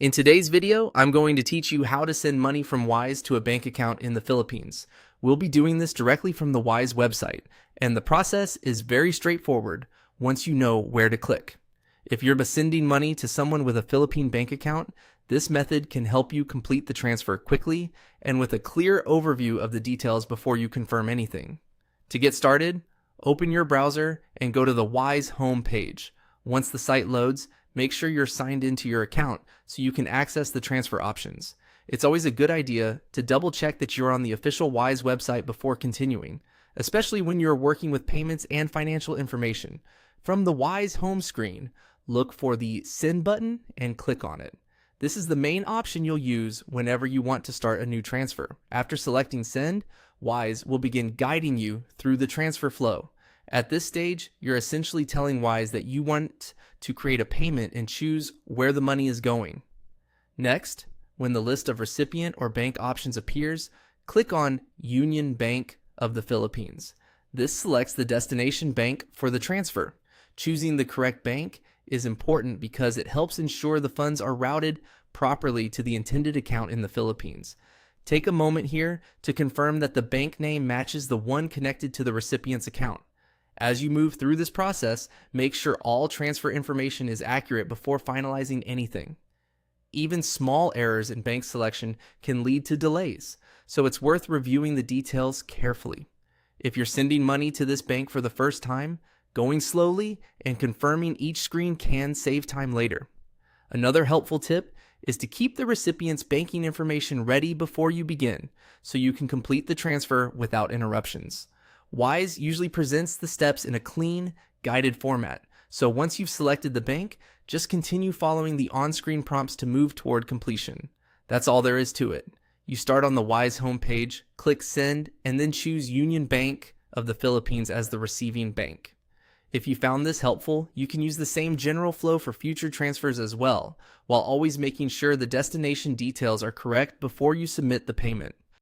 In today's video, I'm going to teach you how to send money from Wise to a bank account in the Philippines. We'll be doing this directly from the Wise website, and the process is very straightforward once you know where to click. If you're sending money to someone with a Philippine bank account, this method can help you complete the transfer quickly and with a clear overview of the details before you confirm anything. To get started, open your browser and go to the Wise home page. Once the site loads, make sure you're signed into your account so you can access the transfer options. It's always a good idea to double check that you're on the official Wise website before continuing, especially when you're working with payments and financial information. From the Wise home screen, look for the Send button and click on it. This is the main option you'll use whenever you want to start a new transfer. After selecting Send, Wise will begin guiding you through the transfer flow. At this stage, you're essentially telling Wise that you want to create a payment and choose where the money is going. Next, when the list of recipient or bank options appears, click on Union Bank of the Philippines. This selects the destination bank for the transfer. Choosing the correct bank is important because it helps ensure the funds are routed properly to the intended account in the Philippines. Take a moment here to confirm that the bank name matches the one connected to the recipient's account. As you move through this process, make sure all transfer information is accurate before finalizing anything. Even small errors in bank selection can lead to delays, so it's worth reviewing the details carefully. If you're sending money to this bank for the first time, going slowly and confirming each screen can save time later. Another helpful tip is to keep the recipient's banking information ready before you begin, so you can complete the transfer without interruptions. Wise usually presents the steps in a clean, guided format, so once you've selected the bank, just continue following the on-screen prompts to move toward completion. That's all there is to it. You start on the Wise homepage, click Send, and then choose Union Bank of the Philippines as the receiving bank. If you found this helpful, you can use the same general flow for future transfers as well, while always making sure the destination details are correct before you submit the payment.